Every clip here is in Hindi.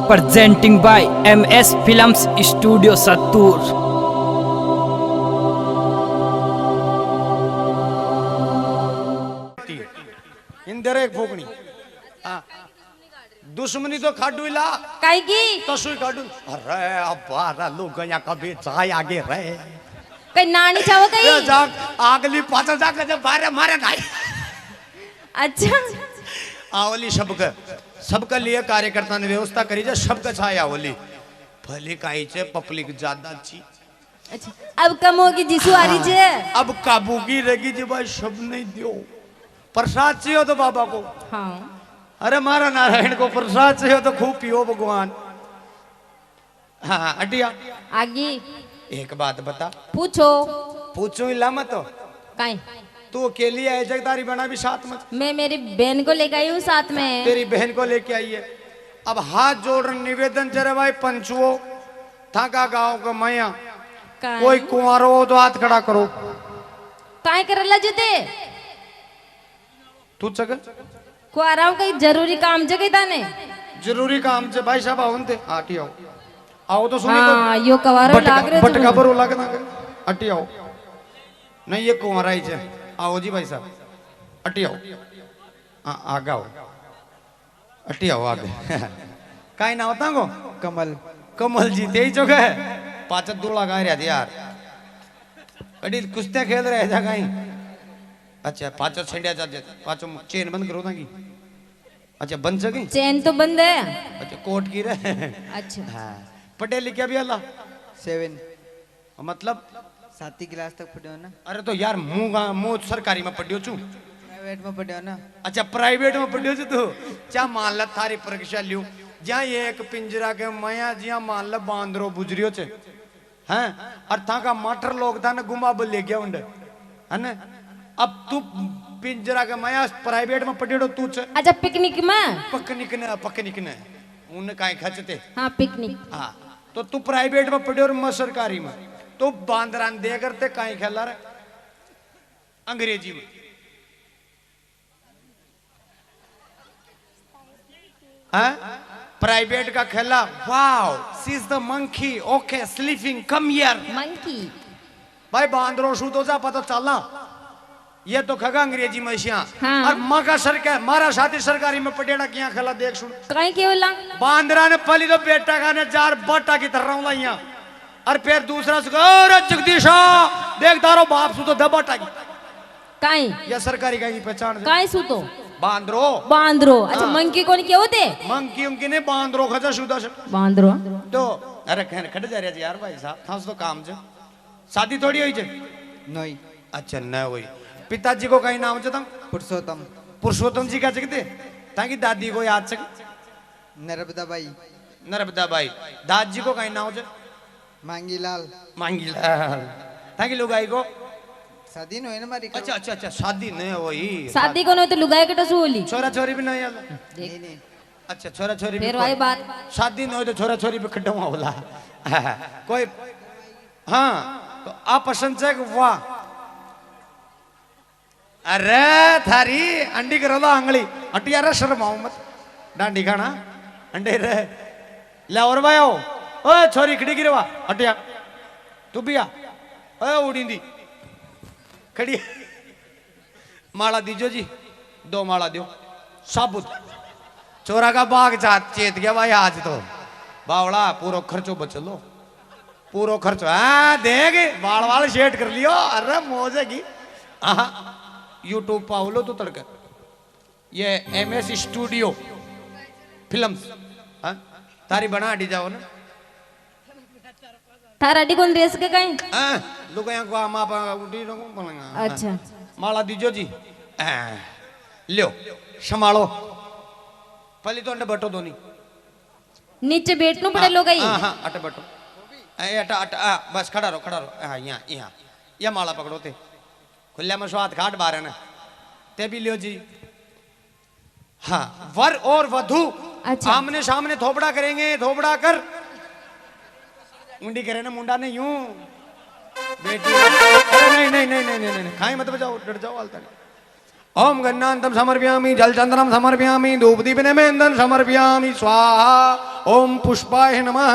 presenting by MS Films Studio Sattur. Inder एक भोगणी दुश्मनी तो खाडूला काय की तो सुई खाडू अरे अब्बा लोग यहाँ कभी जाय आगे रहे काय नाणी चाव काही ये जाग आगली पाचा जाग जब बारे मारे नहीं अच्छा आवली सबका लिए कार्यकर्ता ने व्यवस्था करी जे सबका छाया आवली भले काहीचे पब्लिक ज्यादा ची अच्छा अब कम होगी जिसु आ रही जे अब काबू की रहेगी जी भाई सब नहीं दियो प्रसाद चाहिए तो बाबा को हाँ अरे मारा नारायण को प्रसाद चाहिए तो खूब पियो भगवान हाँ अटिया आगे एक बात बता पूछो हिला मत तो काय तू अकेली है जगदारी बना भी साथ में मैं मेरी बहन को लेकर आई हूँ साथ में तेरी बहन को लेके आई है अब हाथ जोड़ निवेदन चले भाई पंचुओ थाका गाँव का मैया काय कोई कुंवारो हो तो हाथ खड़ा करो काय करला जुते तू चग को आ रहा हूँ कहीं जरूरी काम जगह ताने जरूरी काम से भाई साहब आओ ते आटी आओ आओ तो सुनी हाँ यो कवारो लाग रहे बटका बरो लागना अटी आओ नहीं ये कुंवारा ही है आओ जी भाई साहब अटी आओ हाँ आगे आओ अटी आओ आगे काई ना होता को कमल जी तेज जो है पाचत दूला गा रहा थी यार अड़ी कुश्तियां खेल रहे जा कहीं अच्छा पाचो छंडिया जाते पाचो चेन बंद करो ना की अच्छा बंद सके चैन तो बंद है अच्छा कोट की रहे अच्छा हाँ पढ़े लिखे अभी अल्लाह 7 मतलब 7वीं क्लास तक पढ़ियो ना अरे तो यार मुंह सरकारी में पढ़ियो छू प्राइवेट में पढ़ियो ना अच्छा प्राइवेट में पढ़ियो छू तू चा मान ला थारी परीक्षा लियो जहाँ ये एक पिंजरा के माया जिया मान ला बांदरो बुजरियो छे हैं और था का मटर लोग था ना गुमा बोल ले गया उन्हें है ना अब तू पिंजरा के माया प्राइवेट में पढ़ियो तू छे अच्छा पिकनिक में पकनिक ने उन्हें काहे खचते हाँ पिकनिक हाँ तो तू प्राइवेट में पढ़ियो और मैं सरकारी में तो बांदरान दे करते काहे खेला रे अंग्रेजी में हाँ प्राइवेट का खेला wow see is the monkey okay sleeping come here monkey भाई बांदरो शू तो जा पता चलना ये तो खगा अंग्रेजी में शिया हाँ। और मका सरकार मारा साथी सरकारी में पटेड़ा किया खेला देख सुन काय केवला बांदरा ने पली तो बेटा का ने जार बट्टा की तरह रहा यहाँ और फिर दूसरा से अरे जगदीशा देख तारो बाप सु तो दबटा की काय ये सरकारी का ही पहचान काय सुतो बांदरो अच्छा मंकी कोण के होते मंकी उनकी ने बांदरो खजा शुदा से बांदरो तो अरे खट जा रहे यार भाई साहब था तो काम जो शादी थोड़ी हुई जे नहीं अच्छा न हुई पिताजी को कहीं नाम चतम पुरुषोत्तम जी का चकते ताकि दादी को याद चक नर्मदा बाई दादी को कहीं नाम च मांगीलाल ताकि लुगाई को शादी नहीं ना हमारी अच्छा शादी नहीं हुई शादी को नहीं तो लुगाई के टसूली छोरा छोरी भी नहीं आला नहीं अच्छा छोरा छोरी फिर वही बात शादी नहीं हो तो छोरा छोरी पे खड्डा होला कोई हाँ तो आप पसंद से वाह अरे थारी अंडी करो लो आंगली अंटी यार शर्माओ मत डांडी खाना अंडे रे ले और भाई आओ ओ छोरी खड़ी गिरवा हटिया तू भी आ ओ उड़ींदी खड़ी माला दीजो जी 2 माला दियो साबुत चोरा का बाग चेत गया भाई आज तो बावड़ा पूरा खर्चो बच लो पूरा खर्चो हाँ देख बाल शेट कर लियो अरे मौज की हाँ यूट्यूब पाओ तो तड़के ये MS स्टूडियो फिल्म्स हाँ तारी बना डी जाओ ना थारा डी कौन देश के काय हाँ लोग यहाँ को आमा पा उठी रहो बोलेंगे अच्छा माला दीजो जी लियो संभालो पहले तो अंडे बटो दोनी नीचे बैठनो पड़े लोग आई हाँ अटे बटो अटा बस खड़ा रहो हाँ यहाँ ये माला पकड़ो ते खुले में स्वाद घाट बारे ने ते भी लियो जी हाँ वर और वधु अच्छा। आमने सामने थोपड़ा करेंगे थोपड़ा कर मुंडी करे ना मुंडा ने यूं बेटी नहीं खाई मत बजाओ डर जाओ आलता ओम गन्नांतम समर्पयामि जल चंदनम समर्पयामि धूप दीप नैवेद्यम समर्पयामि स्वाहा ओम पुष्पाय नमः,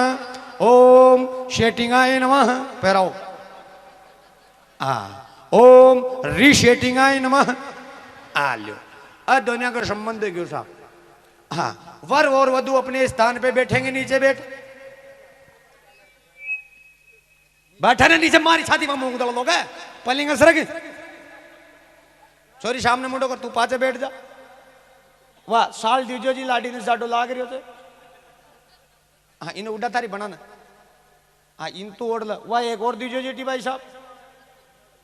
ओम शेटिंगाय नमः। पैराओ। ओम रीशेटिंगाय नमः। आ लो, दोनों का संबंध क्यों साहब? हाँ, वर और वधु अपने स्थान पे बैठेंगे, नीचे बैठा ना नीचे, मारी छाती में मुंह डाल दोगे पलिंग सरक। छोरी सामने मुंडो कर, तू पाचे बैठ जा। वाह साल दीजो जी, लाडी ने साडो लाग रही होते। हाँ इन उड़ा थारी बनाना। हाँ इन तू ओढ़ ला। वाह एक और दीजो जी टी भाई साहब।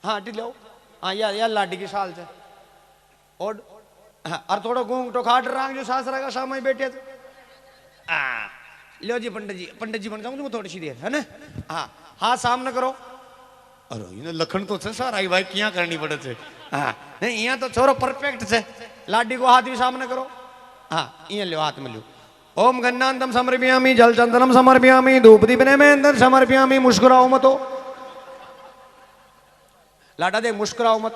हाँ टी लो। हाँ यार लाडी की साल से ओढ़। हाँ और थोड़ा घूंग तो खाट रंग जो सासरा का सामने बैठे थे। लो जी पंडित जी बन जाऊंगा थोड़ी सी देर, है ना? हाँ हाँ सामने करो। अरे इन्हें लखन तो से सारा भाई क्या करनी पड़े थे। हाँ नहीं यहाँ तो छोरो परफेक्ट से। लाडी को हाथ भी सामने करो। हाँ ये लो हाथ में लो। ओम गन्नांतम समर्पयामि, जल चंदनम समर्पयामि, धूप दीप नैवेद्यम समर्पयामि। मुस्कुराओ मत हो लाडा दे, मुस्कुराओ मत।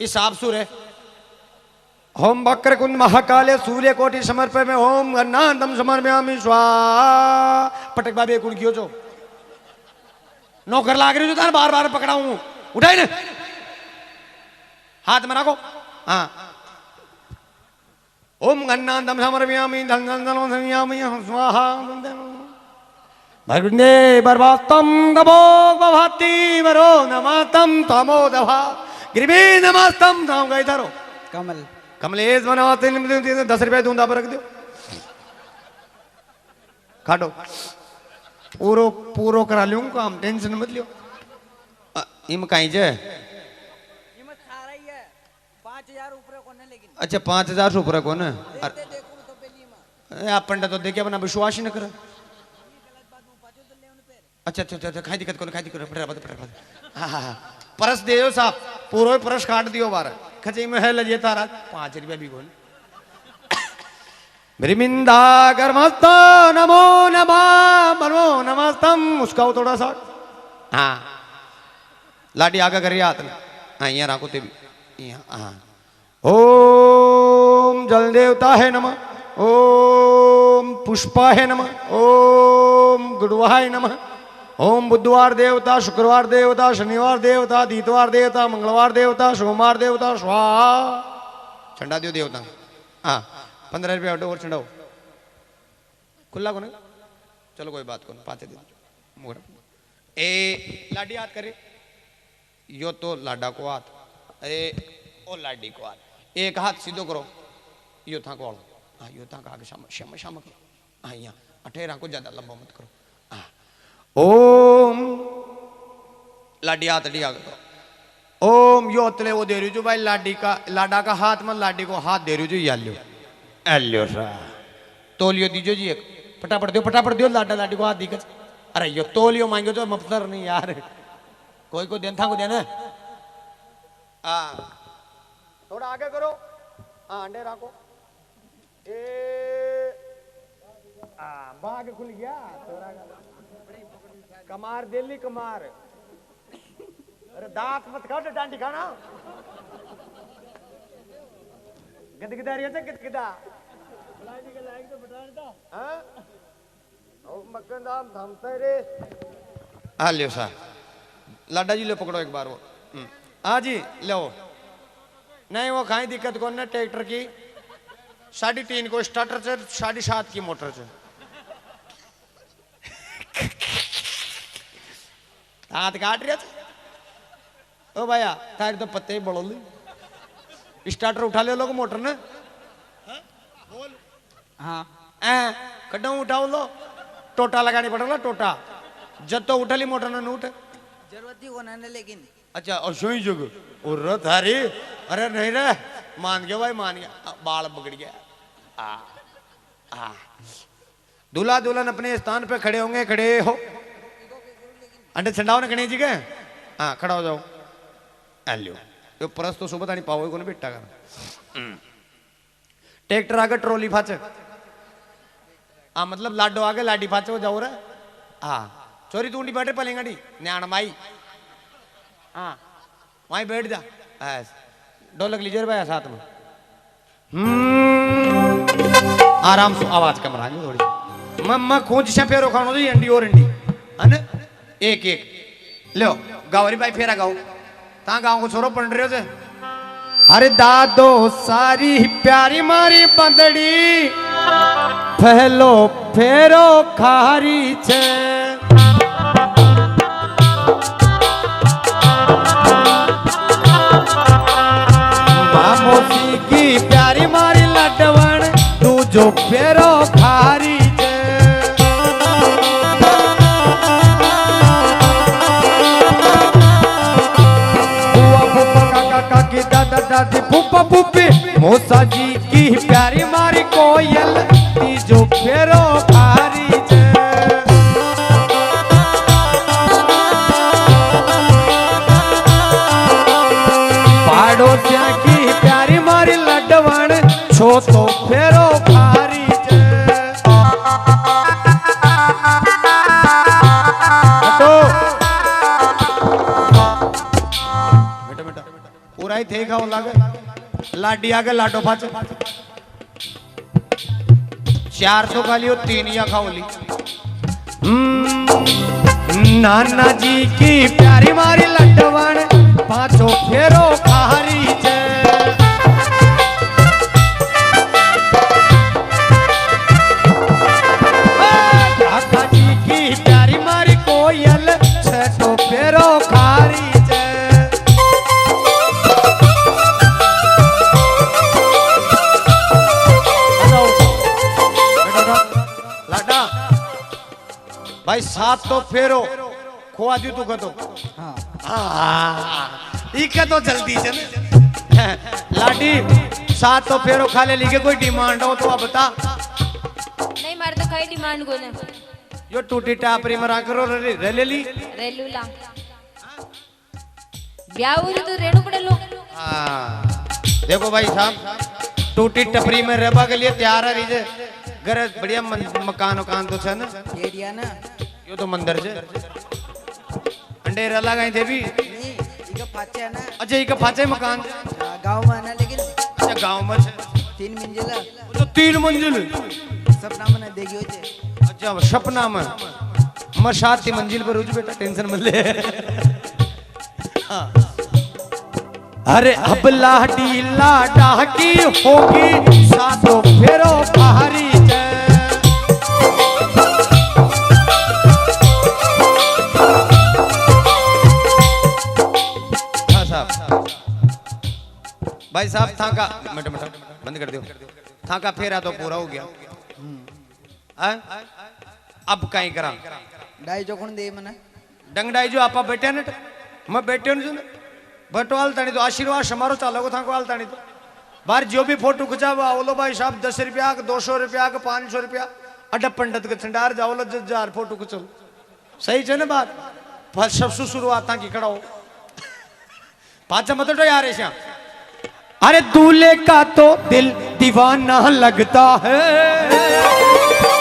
इस आप सुर है। ओम वक्र कुंड महाकाले सूर्य कोटि समर्पय में, ओम गन्नांतम समर्पयामि स्वाहा। पटक बाबे कुंड क्यों जो नौकर लाग रही हो तार बार बार पकड़ाऊं। उठाई ना हाथ में रखो। हाँ ओम गन्नांतम समर्पयामि, धन समर्पयामि स्वाहा। भगवते बर्वास्तम तमो भवति वरो नमस्तम तमो दभा गिरिवे नमस्तम नाम गए धरो। कमल कमलेश बनाते 10 रुपए दूंदा पर रख दो। काटो पूरो करा लूं काम, टेंशन मत लियो। इम कहीं जे अच्छा 5000 ऊपर को ना। आप पंडित तो देखे अपना विश्वास ही न करे। अच्छा अच्छा अच्छा खाई दिक्कत को खाई दिक्कत। हाँ हाँ परस दे दो साहब, पूरा परस काट दियो बार खची में है लजे तारा 5 रुपया भी कौन। ब्रिमिंदा गर्मस्त नमो नमो नमस्तम। उसका थोड़ा सा। हाँ लाडी आगे करिए हाथ में। हाँ यहाँ राखो ते भी। हाँ ओम जल देवता है नमः, ओम पुष्पा है नमः, ओम गुड़वाय नमः, ओम बुधवार देवता, शुक्रवार देवता, शनिवार देवता, दीतवार देवता, मंगलवार देवता, सोमवार देवता स्वाहा। ठंडा दियो देवता। हाँ 15 रुपया और ठंडाओ खुला को नहीं। चलो कोई बात को पाते दिन ए लाडी हाथ करे। यो तो लाडा को हाथ, अरे ओ लाडी को हाथ। एक हाथ सीधो करो, यो था को हाँ यो था आगे शाम शाम करो। हाँ यहाँ अठेरा को ज्यादा लंबा मत करो। हाँ ओम लाडी हाथ अड़ी आगे करो। ओम यो तले वो दे रही जो भाई लाडी का, लाडा का हाथ में लाडी को हाथ दे रही जो। याल्यो एल्यो सा तोलियो दीजो जी। एक फटाफट दियो लाडा लाडी को हाथ दी। अरे यो तोलियो मांगो तो मफलर नहीं यार, कोई को देन था को देना। हाँ थोड़ा आगे करो। हाँ अंडे रखो। बाग खुल गया थोड़ा। कमार दिल्ली कमार। अरे दांत मत काट, डांडी खाना। गदगदा रही है गदगदा। हाँ ओ मक्खन दाम थमते रे। हाँ लियो सा लाडा जी लो पकड़ो एक बार वो। हाँ जी लो। नहीं वो खाई दिक्कत कौन है ट्रैक्टर की 3.5 को स्टार्टर से 7.5 की मोटर से। हाथ काट रहे थे ओ भैया थारे तो पत्ते ही बढ़ो ली। स्टार्टर उठा ले लोग मोटर ने। हाँ कड्डा उठाओ लो, टोटा लगानी पड़ेगा टोटा। जब तो उठा ली मोटर ने उठे जरूरत ही होना है लेकिन। अच्छा और सही जगह और थारी। अरे नहीं रे मान गया भाई मान गया, बाल बिगड़ गया। दूल्हा दुल्हन अपने स्थान पे खड़े होंगे। खड़े हो अंडे छंडाओ ने गणेश जी के। हाँ खड़ा हो जाओ। एल्यो तो परस तो सुबह नहीं पाओ को बेटा कर। ट्रैक्टर आगे ट्रॉली फाचे। हाँ मतलब लाडो आगे लाडी फाचे हो जाओ रे। हाँ चोरी तू उंडी बैठे पलेंगा डी न्याण माई। हाँ वहीं बैठ जा। ढोलक लीजिए भाई साथ में। आराम से आवाज कम रहा थोड़ी। मम्मा खोज से फेरो खानो जी अंडी और अंडी अने एक एक लो गावरी भाई फेरा गाओ ता गाँव को छोरो पढ़ रहे हो से अरे दादो सारी प्यारी मारी बंदड़ी पहलो फेरो खारी छे मामोसी की प्यारी मारी लडवण तू जो फेरो खारी छे बुआ बुआ काका काकी दादा दादी पुप्पा पुप्पी मौसा जी की प्यारी मारी कोयल ती जो फेरो खारी छे पाड़ोसिया की प्यारी मारी लडवण छो तो फेरो खारी छे हटो बेटा बेटा पूरा ही थे खाओ लागे लाडी आगे लाडो फाचे 400 खा लियो 3 या खाओ ली नाना जी की प्यारी मारी लड्डवण 5 फेरो खारी छे काका जी की प्यारी मारी कोयल 6 फेरो खारी छे लाडा भाई 7 तो फेरो खोआ दी तू कतो हाँ इके तो जल्दी से लाडी 7 तो फेरो खा ले लीके कोई डिमांड हो तो आप बता नहीं मारे तो कई डिमांड को ने यो टूटी टापरी मरा करो रेले ली रेलूला ब्याह हुई तो रेणु पड़े लो देखो भाई साहब टूटी टपरी में रहबा के लिए तैयार है रीजे घर बढ़िया मकान वकान तो छे ना एरिया ना यो तो मंदिर छे अंडेरा लगाई देवी नहीं इका फाचे है ना अच्छा इका फाचे मकान गांव में आना लेकिन अच्छा गांव में छे 3 मंजिला तो 3 मंजिल सपना मने देखी हो छे अच्छा सपना में मैं 7 मंजिल पर रुज बेटा टेंशन मत ले हाँ। अरे अब लाडी लाडा की होगी 7 फेरो खारी छे भाई साहब था का मट बंद कर दो था का फेरा तो पूरा हो गया अब कहीं करा डाई जो कौन दे मने डंगडाई जो आपा बैठे न मैं बैठे न बटवाल तानी तो आशीर्वाद समारोह चालो था को आल तानी तो बाहर जो भी फोटो खिंचावा बोलो भाई साहब 10 रुपया का 200 रुपया का 500 रुपया अड्डा पंडित के ठंडार जाओ लो 1000 फोटो खिंचो सही छे ने बात फर्स्ट सबसे शुरुआत की खड़ा हो पाचा मत तो यार ऐसा अरे दूल्हे का तो दिल दीवाना लगता है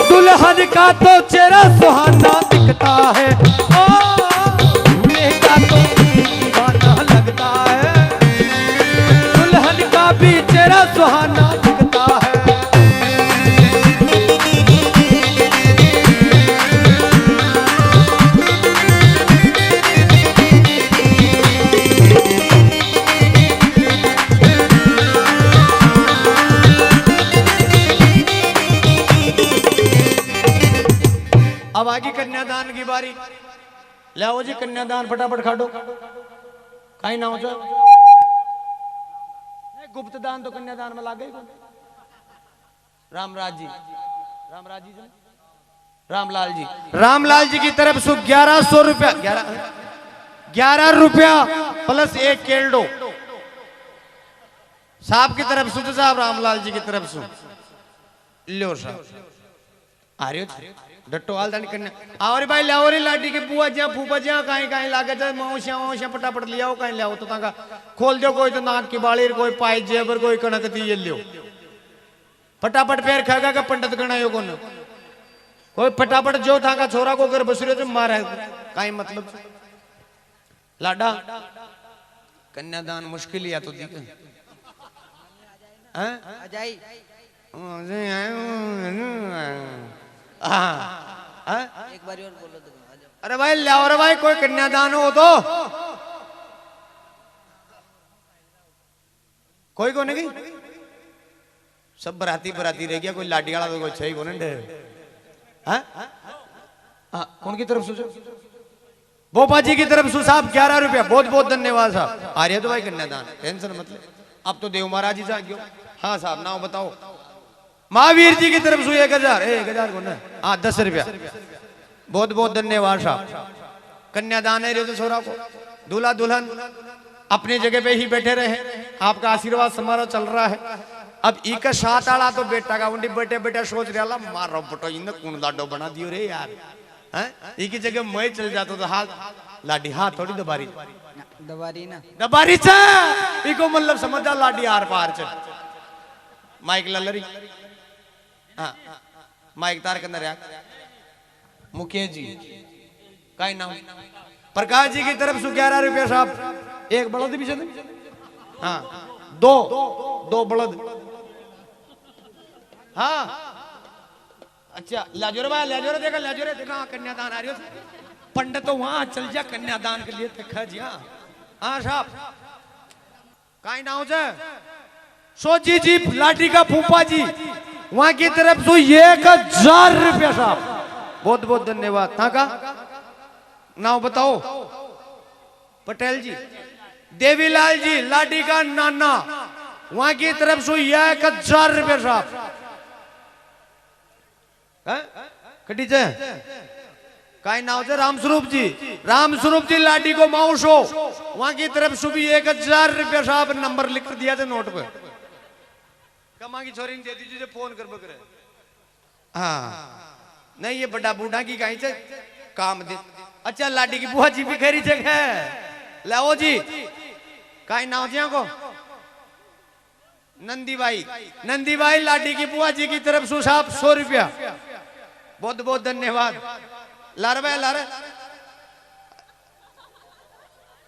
दुल्हन का तो चेहरा सुहाना दिखता है दूल्हे का तो दिल दीवाना लगता है दुल्हन का भी चेहरा सुहाना दिखता है अब आगे कन्यादान की बारी लाओ जी कन्यादान फटाफट खाटो कहीं ना हो जाए गुप्त दान तो कन्यादान में लागे रामराज जी रामलाल जी की तरफ से 1100 रुपया 11 रुपया प्लस 1 केल्डो साहब की तरफ से साहब रामलाल जी की तरफ से लो साहब आ रहे हो डट्टो हाल दानी करना और भाई लाओरी लाडी के बुआ जा फूफा जा काई काई लागे जा मौसिया फटाफट लियाओ काई लाओ तो ताका खोल दो कोई तो नाक की बाली कोई पाई जेबर कोई कणक ती ये लियो फटाफट पैर खागा का पंडित गणायो कोन कोई फटाफट जो थाका छोरा को कर बसुरे तो मारे काई मतलब लाडा कन्यादान मुश्किल या तो दिख हैं अजाई हाँ हाँ? एक बार और बोलो तो आ जाओ। अरे भाई लाओ रे भाई, कोई कन्यादान हो तो कोई को नहीं, सब बराती बराती रह गया, कोई लाडी वाला तो कोई छही को नहीं। हाँ हाँ, कौन की तरफ से? बोपा जी की तरफ से साहब 11 रुपया, बहुत बहुत धन्यवाद साहब। आ रही है तो भाई कन्यादान, टेंशन मतलब। अब तो देव महाराज जी जागियो। हाँ साहब नाम बताओ। महावीर जी की तरफ से 1000 को ना, हाँ 10 रुपया, बहुत बहुत धन्यवाद साहब। कन्यादान है रे तो छोरा को, दूल्हा दुल्हन अपनी जगह पे ही बैठे रहे, आपका आशीर्वाद समारोह चल रहा है। अब एक साथ आला तो बेटा का उंडी बेटे बेटा सोच रहा मारो बटो इन कौन लाडो बना दियो रे यार। हैं एक ही जगह मैं चल जाता तो हाथ लाडी, हाथ थोड़ी दबारी दबारी ना, दबारी चा इको मतलब समझदा लाडी आर पार च माइक ललरी। हाँ माइक तार के अंदर यार मुकेश जी काई नाम, प्रकाश जी की तरफ से 11 रुपया साहब। एक बलद भी चले, हाँ दो बलद। हाँ अच्छा लाजोरे भाई, लाजोरे देखा कन्यादान आ रही हो। पंडित तो वहां चल जा कन्यादान के लिए देखा जी। हाँ साहब काई नाम से सोची जी लाठी का फूफा जी, वहां की तरफ से 1000 रुपया साहब, बहुत बहुत धन्यवाद। था का नाम बताओ? पटेल जी। देवीलाल जी लाठी का नाना, वहां की तरफ से 1000 रुपया साहब। कटी जे काई नाम से? रामस्वरूप जी लाठी को माउसो, वहां की तरफ से भी 1000 रुपया साहब। नंबर लिख कर दिया था नोट पे, कमा की छोरी दे दीजिए फोन कर बकरे। हाँ नहीं ये बड़ा बूढ़ा की कहीं से काम दे। अच्छा लाठी की बुआ जी भी खरी जगह लाओ जी, काई नाम जी को? नंदी भाई लाठी की बुआ जी की तरफ से साहब 100 रुपया, बहुत बहुत धन्यवाद। लारे भाई लारे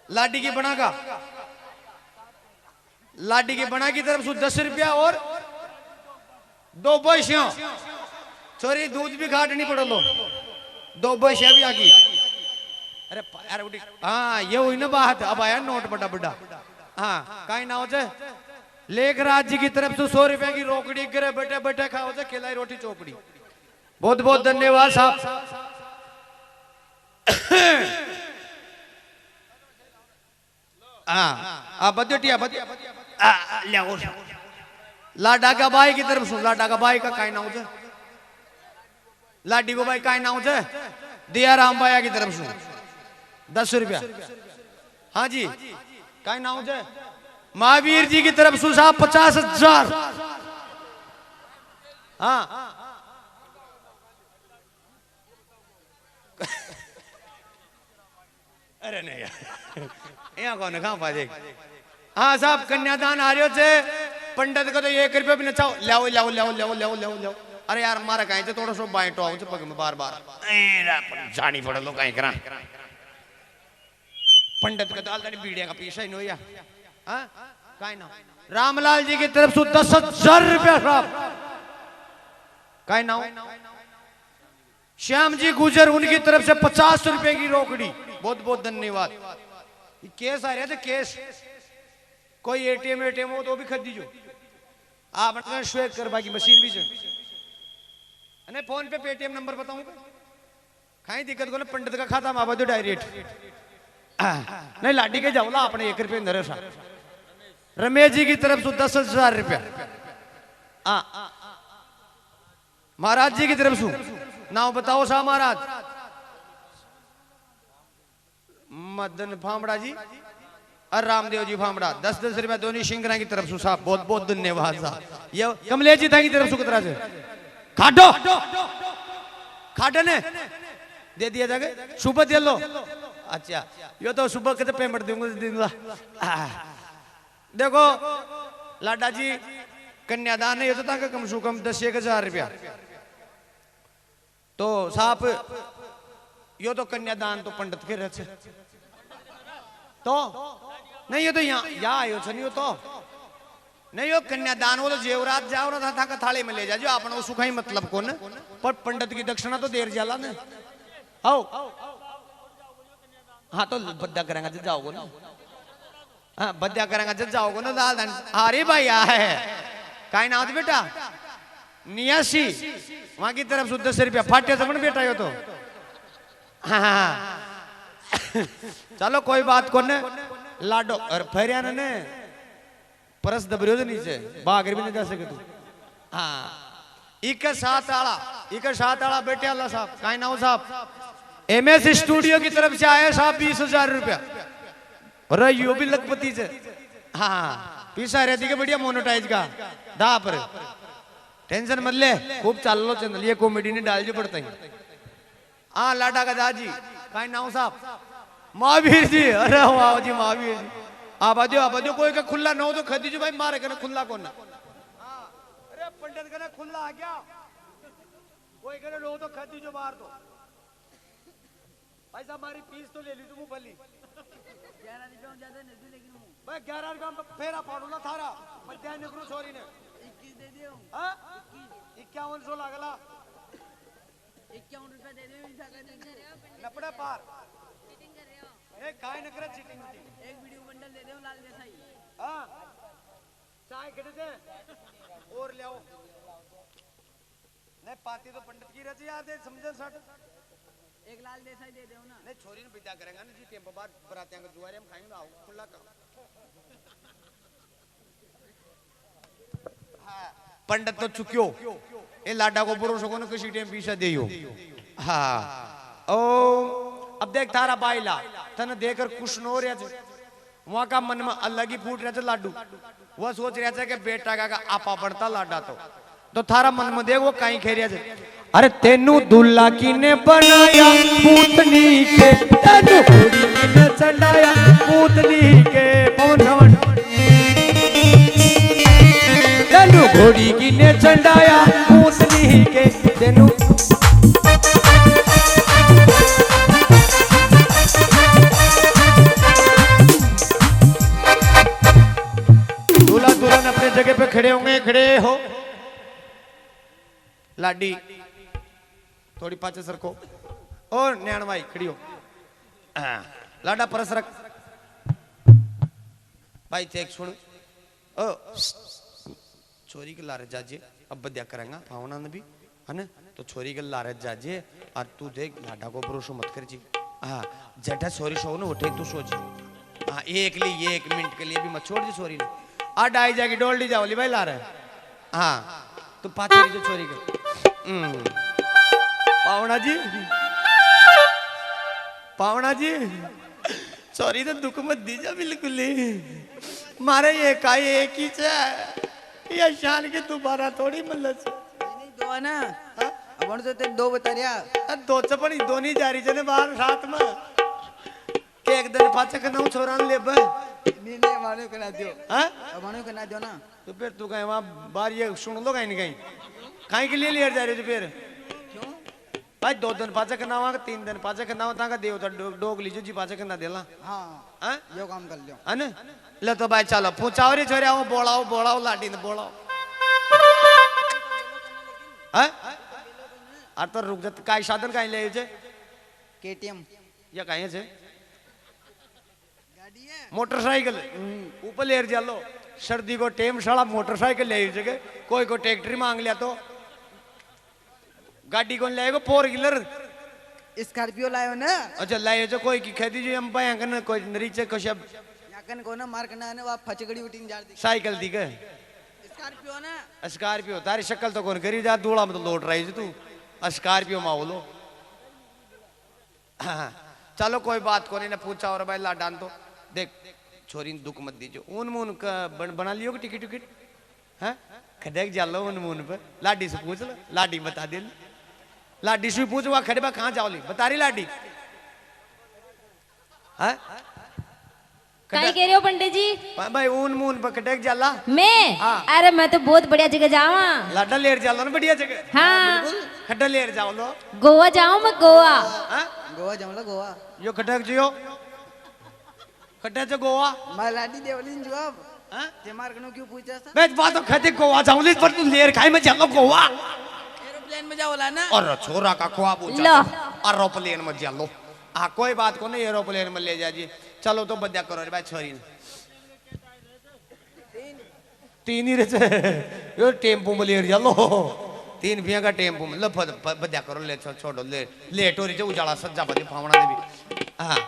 लाठी की बना का, लाठी की बना की तरफ से 10 रुपया और 2 पैसियां। छोरी दूध भी घाटनी पड़ लो, 2 पैसियां भी आगी। अरे यार उठी, हाँ ये हुई ना बात। अब आया नोट बड़ा बड़ा। हाँ काई ना हो जाए? लेखराज जी की तरफ से 100 रुपया की रोकड़ी करे, बैठे बैठे खाओ जाए केलाई रोटी चौकड़ी, बहुत बहुत धन्यवाद साहब। हाँ बदिया लाडा का भाई की तरफ से, लाडा का भाई का काय नाम है? लाडी को भाई काय नाम है? दिया राम भाई की तरफ से 10 रुपया। हाँ जी काय नाम है? महावीर जी की तरफ से साहब 50,000। हाँ अरे नहीं यहाँ कौन कहाँ पाजे। हाँ साहब कन्यादान आ रहे हो से पंडित को तो 1 रुपया भी नचाओ, लाओ। अरे यार मारा कहीं से थोड़ा सा बाइट आओ पग में बार जानी पड़ लो कहीं करा। पंडित का तो ऑलरेडी बीड़िया का पीछा ही नहीं। हाँ काई ना? रामलाल जी की तरफ से 10,000 रुपया साहब। काई ना? श्याम जी गुजर उनकी तरफ से 50 रुपए की रोकड़ी, बहुत बहुत धन्यवाद। केस आ रहे थे केस, कोई एटीएम हो तो भी खरीद दीजिए आप, श्वेत करवा की मशीन भी नहीं। फोन पे पेटीएम नंबर बताऊंगा, कहीं दिक्कत को ना पंडित का खाता माबा दो डायरेक्ट। नहीं लाडी के जाओ ला अपने 1 रुपये अंदर। रमेश जी की तरफ से 10,000 रुपया। महाराज जी की तरफ से नाम बताओ साहब? महाराज मदन फामड़ा जी और रामदेव जी फामड़ा 10-10 रुपया दोनों शिंगरा की तरफ से साहब, बहुत बहुत धन्यवाद साहब। ये कमलेश जी था की तरफ से कितना से खाटो ने दे दिया जाएगा, सुबह दे लो। अच्छा यो तो सुबह के पेमेंट दूंगा। देखो लाडा जी कन्यादान है ये तो था कम से कम 10-1,000 रुपया। तो साहब यो तो कन्यादान तो पंडित के रहते तो नहीं, ये तो यहाँ आयो छनी तो नहीं यो कन्यादान वो तो जेवरात जाओ ना था का थाली में ले जाजो आपने उसको कहीं मतलब कौन पर पंडित की दक्षिणा तो देर जाला ने आओ हाँ तो बद्दा करेंगे जब जाओगे ना हाँ बद्दा करेंगे जब जाओगे ना दाल दान अरे भाई है काई नाम बेटा 89 वहां की तरफ से 10 रुपया फाटे समझ बेटा यो तो हाँ चलो कोई बात कौन लाडो और फेरिया ने परस दबरियो तो नीचे बागर भी नहीं जा सके तू हाँ इके साथ आला बेटे अल्लाह साहब काई नाम साहब MS स्टूडियो की तरफ से आया साहब 20,000 रुपया और यो भी लखपति से हाँ पीसा रहती के बढ़िया मोनेटाइज का दा पर टेंशन मत ले खूब चाल लो चैनल ये कॉमेडी ने डाल जो पड़ता है हाँ लाडा का दाजी काई नाम साहब महावीर जी अरे वाह जी महावीर जी आबादियो कोई का खुला ना हो तो खदीजो भाई मारे कने खुला कौन ना अरे पंडित कने खुला आ गया कोई कने लो तो खदीजो मार दो भाई साहब हमारी फीस तो ले ली तुम भली 11 रुपया ज्यादा नहीं लेकिन भाई 11 रुपया में फेरा पाड़ो ना थारा मध्याह्न निकलो छोरी ने 21 दे दियो हां 5100 लागला 51 रुपया दे दियो लपड़ा पार ए काय न करे चीटिंग एक वीडियो बंडल दे दो लाल देसाई हां चाय खड़े दे और ले आओ नहीं पाती तो पंडित की रची याद है समझे सट एक लाल देसाई दे दो ना नहीं छोरी ने विदा करेंगे ना जी टेम्पो बाद बरातियां के जुआरे हम खाएंगे आओ खुला का हां पंडित तो चुकियो ए लाडा को भरोसा को न किसी टाइम पीछे देयो हां ओ अब देख थारा बाइला तने देखकर खुश न हो रहा है वहां का मन में अलग ही फूट रहा था लाडू वो सोच रहा था कि बेटा का आपा बढ़ता लाडा तो थारा मन में देख वो कहीं खेल रहा है अरे तेनू दुल्ला की ने बनाया पूतनी के तेनू घोड़ी की ने चढ़ाया पूतनी के पवन तेनू घोड़ी की ने चढ़ाया पूतनी के तेनू दूल्हा दुल्हन अपने जगह पे खड़े होंगे खड़े हो लाडी थोड़ी पाचे सरको और नैन भाई खड़ी हो लाडा परस रख भाई थे सुन ओ छोरी के लारे जाजे अब बद्या करेंगा भावना ने भी है ना तो छोरी के लारे जाजे और तू देख लाडा को भरोसा मत कर जी हाँ जटा छोरी सो ना उठे तू सोच हाँ एक मिनट के लिए भी मत छोड़ दी छोरी ने आ डाई जाएगी डोल दी जाओली भाई ला रहे हाँ तो पाचे जो छोरी के पावना जी सॉरी तो दुख मत दीजा बिल्कुल ही मारे ये का एक ही या शान के दोबारा थोड़ी मतलब नहीं दो है ना अब तो ते दो बता रिया दो चपड़ी दो नहीं जा रही जने बाहर रात में के एक दिन पाचा के नाम छोरा ले बे नहीं नहीं मानो कना दियो हां मानो कना दियो ना तो फिर तू कहीं वहां बाहर ये सुन लो कहीं नहीं कहीं के लिए ले जा रहे थे फिर भाई 2 दिन पाचा करना हुआ 3 दिन पाचा करना होता का देवता डोग लीजो जी पाचा करना देला हां हां यो काम कर लियो है ना ले तो भाई चलो पूछाओ रे छोरे आओ बोलाओ लाडी ने बोलाओ हैं आ तो रुक जा काय साधन काई ले जे केटीएम या काई छे गाड़ी है मोटरसाइकिल ऊपर लेर जालो सर्दी को टेम साला मोटरसाइकिल ले जगह कोई को ट्रैक्टर मांग लिया तो गाड़ी कौन लाएगा 4 व्हीलर स्कॉर्पियो लायो ना अच्छा लाए जो कोई की खदी जो हम पाए अंगन कोई नरीचे कुछ अब याकन को ना मार करना है ना वा फचगड़ी उठीन जार दी साइकिल दी के स्कॉर्पियो ना स्कॉर्पियो तारी शक्ल तो कौन करी जा दूड़ा में तो लोट रही तू स्कॉर्पियो माओलो हाँ चलो कोई बात को नहीं ना पूछा और भाई लाडान तो देख छोरी दुख मत दीजो उन मून का बना लियो कि टिकट हाँ खड़े जालो उन मून पर लाडी से पूछ लो लाडी बता दे लाडी से पूछ वहां खड़े बा कहाँ जाओ ली बता रही लाडी हाँ काई कह रहे हो पंडित जी भाई ऊन मून पर खड़े जाला मैं हाँ। अरे मैं तो बहुत बढ़िया जगह जावा लाडा लेर जालो ना बढ़िया जगह हाँ खड्डा लेर जाओ लो गोवा जाऊं मैं गोवा हाँ गोवा जाऊंगा गोवा यो खटक जियो खड्डा से गोवा मैं लाडी देवलिन जवाब हाँ? ते मार्गनो क्यों पूछा था मैं बात तो कहते गोवा जाऊंगी पर तू लेर खाई में चलो गोवा एरोप्लेन में जाओला ना और छोरा का खोआ पूछा लो। एरोप्लेन में चलो हाँ कोई बात को नहीं एरोप्लेन में ले जाजी चलो तो बद्या करो रे भाई छोरी ने तीन ही रहे यो टेम्पो में ले चलो तीन भैया का टेम्पो में लो बद्या करो ले छोड़ो ले लेट हो रही है उजाला सज्जा बजे फावड़ा देवी हाँ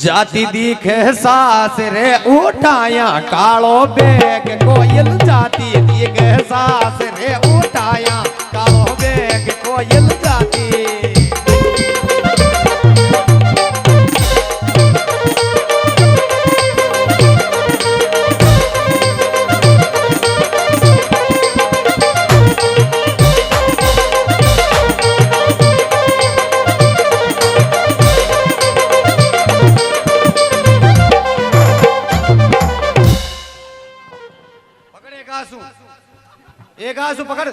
जाति दिखे सास रे उठाया कालो बेग कोयल जाति दिखे सास रे उठाया कालो बेग कोयल जाति एक आंसू पकड़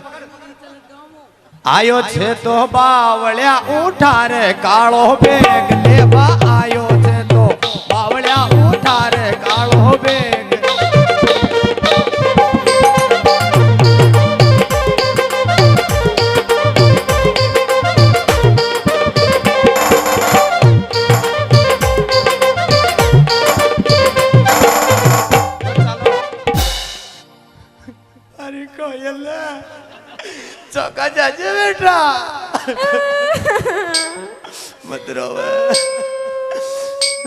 आयो छे तो बावळ्या उठा रे काळो बेग लेवा आयो छे तो बावळ्या उठा रे काळो बेग अरे कोयल चौका जाजे बेटा मत रोवे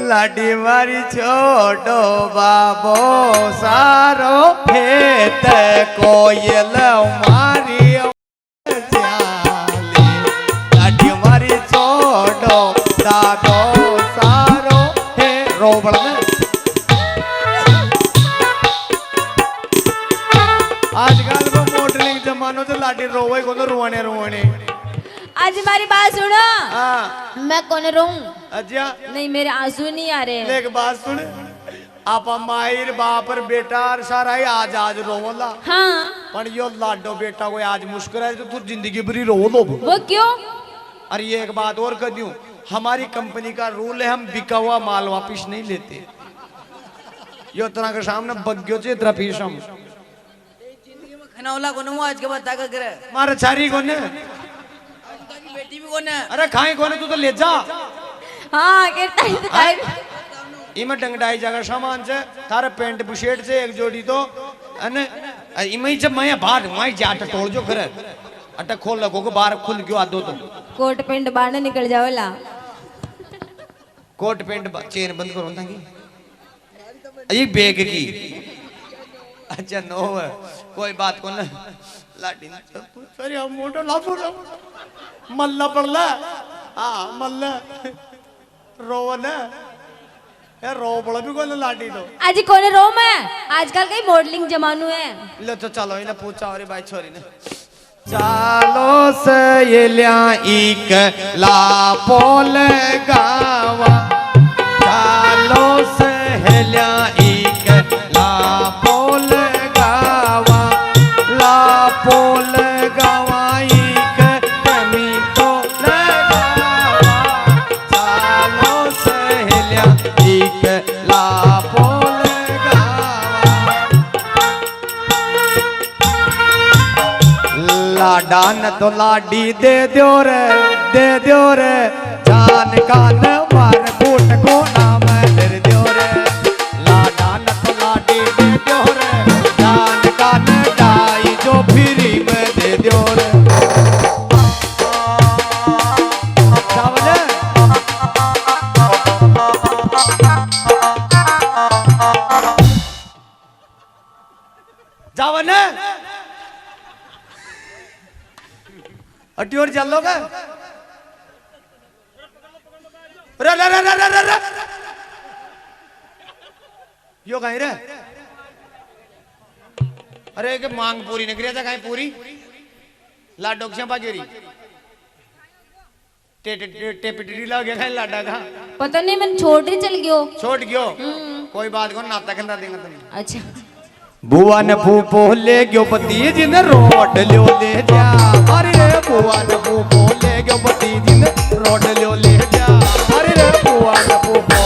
लाडी मारी छोटो बाबो सारो फेत कोयल मारी जाली लाडी मारी छोटो दादो सारो हे रोबड़ में आजकल वो मॉडलिंग जमानो तो लाडी रोवे को तो रुआने रुआने आज हमारी बात सुनो हाँ मैं कौन रोऊं अच्छा नहीं मेरे आंसू नहीं आ रहे लेक बात सुन आपा माहिर बापर बेटा और सारा ही आज रोवला हाँ पर यो लाडो बेटा को आज मुश्किल है तो तू जिंदगी भरी रो लो वो क्यों अरे ये एक बात और कर दूं हमारी कंपनी का रूल है हम बिका हुआ माल वापिस नहीं लेते यो तरह के सामने बग्यो चे इतना फीस हम खनावला को आज के बाद ताका करे मारे चारी कोने ताकी बेटी भी कोने अरे खाए कोने तू तो ले जा हाँ कहता है तो टाइम इमे डंगडाई जगह सामान से थारे पेंट बुशेट से एक जोड़ी तो अने इमे जब मैं बाहर वहीं जाट टोल जो करे अटक खोल लगो को बाहर खुल क्यों आ दो तो कोट पेंट बाहर निकल जाओला कोट पेंट चेन बंद करो ताकि ये बैग की अच्छा नो है कोई बात को ना लाडी सर हम मोटो लाफो मल्ला पड़ला हाँ मल्ला रोवन है रो पड़ा भी कोई लाडी तो आज कौन रो मैं आजकल कई मॉडलिंग जमानू है लो तो चलो इन्हें पूछा और भाई छोरी ने चालो से ये लिया एक लापोल गावा चालो से लिया एक लापोल गावा लापोल गावा एक कमी तो लगावा चालो से लिया एक लापोल लाडा न तो लाडी दे दियो रे जान कान मार कोट को नाम दे दियो रे लाडा न तो लाडी दे दियो रे जान कान डाई जो फ्री में दे दियो रे चावल जावन अटी और चल लोगे रे रे रे रे रे रे यो कहीं रे अरे के मांग पूरी नहीं करिया था कहीं पूरी लाडो की बागेरी टेपिटरी लग गया कहीं लाडा का पता नहीं मैं छोड़ ही चल गयो छोड़ गयो कोई बात को नाता कहना देंगे तुम अच्छा बुआ ने फूफो ले गयो भतीजी ने रोड लियो ले जा अरे रे बुआ ने फूफो ले गयो भतीजी ने रोड लियो ले जा अरे रे बुआ ने फूफो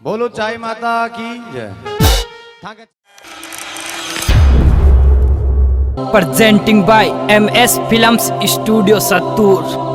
बोलो चाय माता की जय। presenting by MS Films Studio Sattur.